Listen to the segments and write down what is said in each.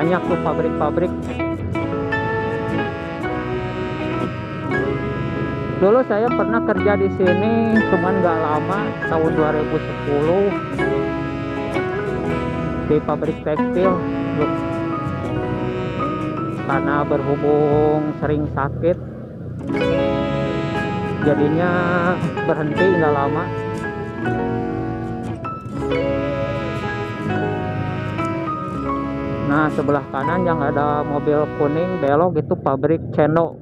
banyak tuh pabrik-pabrik. Dulu saya pernah kerja di sini, cuman nggak lama, tahun 2010 di pabrik tekstil. Karena berhubung sering sakit, jadinya berhenti nggak lama. Nah, sebelah kanan yang ada mobil kuning belok itu pabrik Ceno.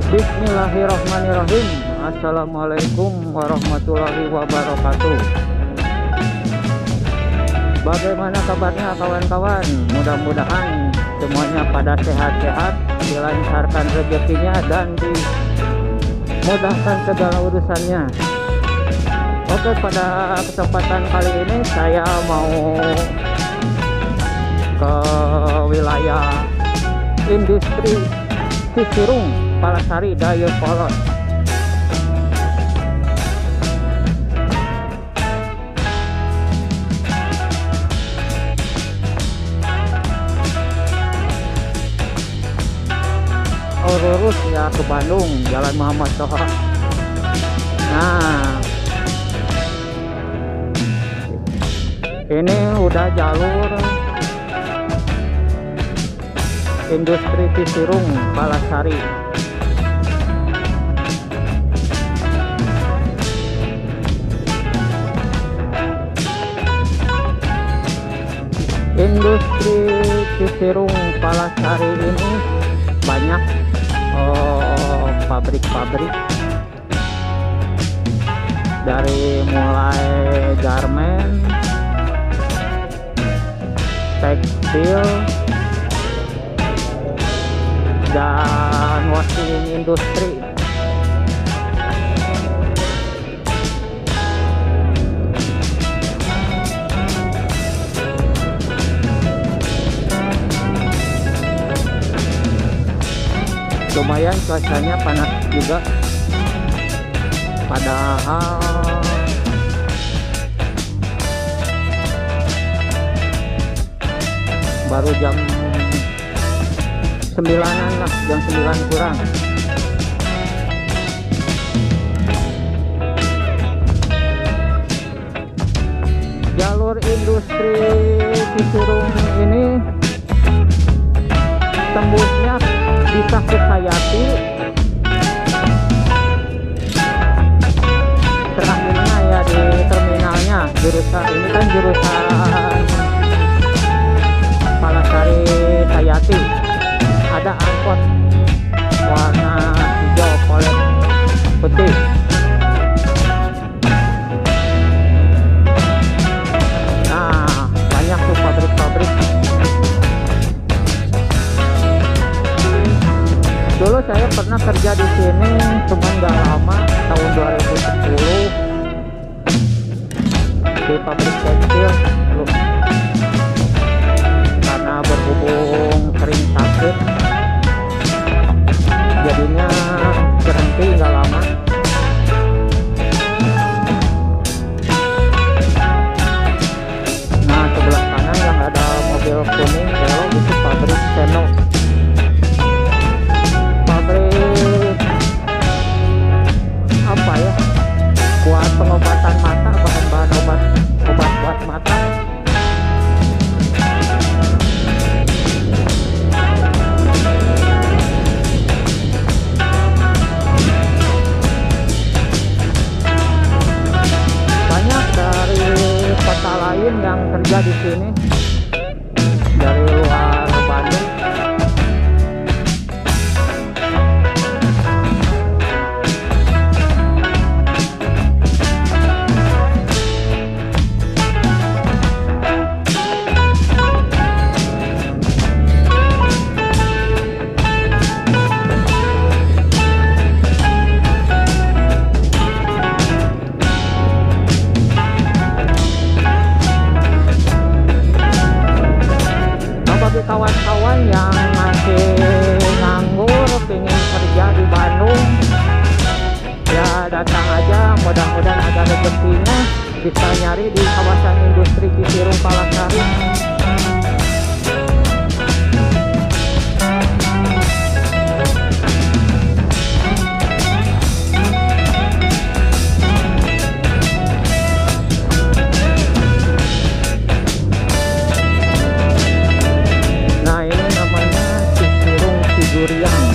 Bismillahirrahmanirrahim. Assalamualaikum warahmatullahi wabarakatuh. Bagaimana kabarnya kawan-kawan? Mudah-mudahan semuanya pada sehat-sehat, dilancarkan rezekinya dan dimudahkan segala urusannya. Oke, pada kesempatan kali ini saya mau ke wilayah industri Cisirung, Palasari, Dayakolot. Lurus ya ke Bandung, Jalan Muhammad Toha. Nah, ini udah jalur industri Cisirung, Palasari. Industri Cisirung Palasari ini banyak pabrik-pabrik, dari mulai garment, tekstil, dan washing industri. Lumayan cuacanya panas juga, padahal baru jam 9-an lah, jam 9 kurang. Jalur industri Cisirung ini tembusnya bisa ke Sayati, terakhirnya ya di terminalnya, jurusan ini kan jurusan Palasari Sayati. Ada angkot warna hijau polet putih. Nah, banyak tuh pabrik-pabrik. Dulu saya pernah kerja di sini, cuman nggak lama, tahun 2010 di pabrik tekstil. Karena berhubung sering sakit, jadinya berhenti nggak lama. Nah, sebelah kanan yang ada mobil kuning belok itu pabrik Ceno. Apa ya, buat pengobatan mata, bahan-bahan obat buat mata. rezekinya bisa nyari di kawasan industri Cicirung Palasari. Nah ini namanya Cicirung Cidurian.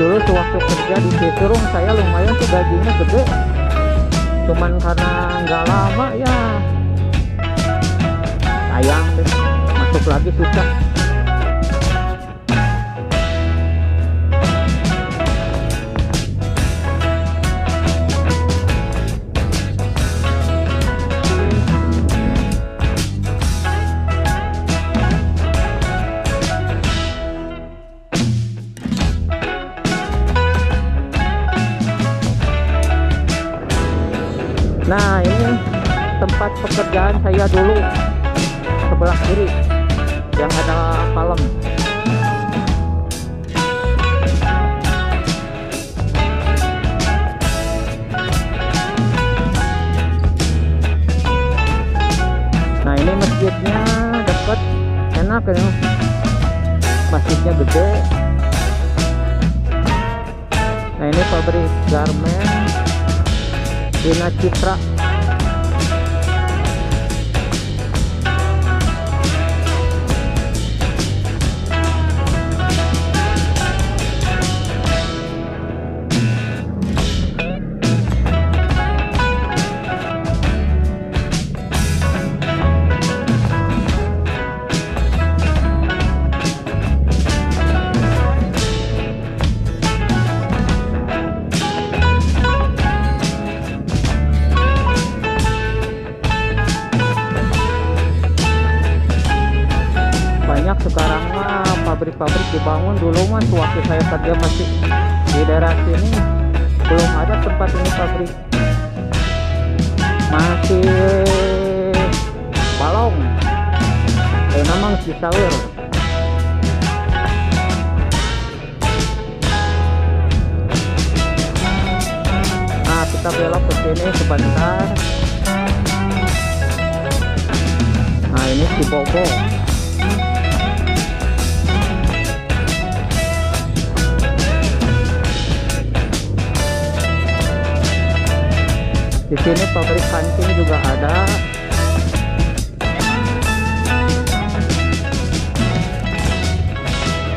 Dulu sewaktu kerja di Cicirung saya lumayan tuh gajinya gede, cuman karena nggak lama ya sayang deh, masuk lagi susah. Nah ini tempat pekerjaan saya dulu, sebelah kiri yang ada palem. Nah ini masjidnya dekat, enak ya, masjidnya gede. Nah ini pabrik garmen Dina Citra. Sekarang mah pabrik-pabrik dibangun. Dulu mah waktu saya kerja masih di daerah sini belum ada tempat ini pabrik, masih balong memang Cisawer. Nah kita belok ke sini sebentar. Nah ini Cibogo. Di sini pabrik kancing juga ada.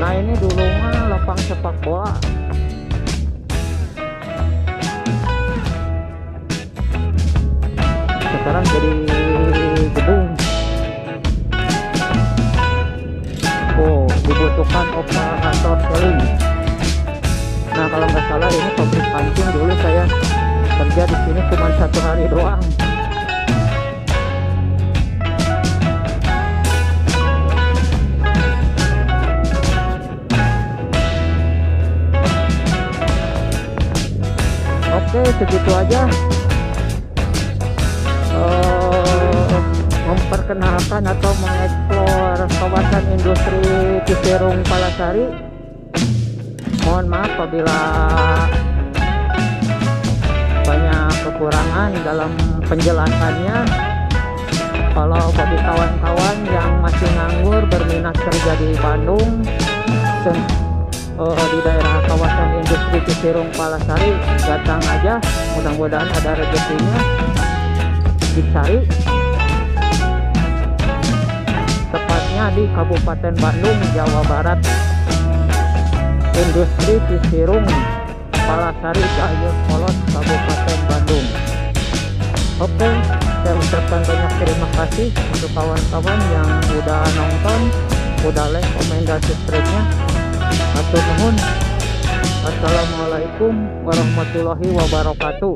Nah ini dulu mah lapang sepak bola. Sekarang jadi gedung. Oh, dibutuhkan operator seling. Nah kalau nggak salah ini pabrik kancing dulu saya kerja di sini cuma 1 hari doang. Oke, segitu aja memperkenalkan atau mengeksplor kawasan industri Cicirung Palasari. Mohon maaf apabila banyak kekurangan dalam penjelasannya. Kalau bagi kawan-kawan yang masih nganggur berminat kerja di Bandung di daerah kawasan industri Cicirung Palasari, datang aja, mudah-mudahan ada rezekinya dicari. Tepatnya di Kabupaten Bandung, Jawa Barat, industri Cicirung Palasari, Dayakolot, Kabupaten Bandung. Oke, saya ucapkan banyak terima kasih untuk kawan-kawan yang udah nonton, udah like, komen, dan subscribe-nya. Matur nuhun. Assalamualaikum warahmatullahi wabarakatuh.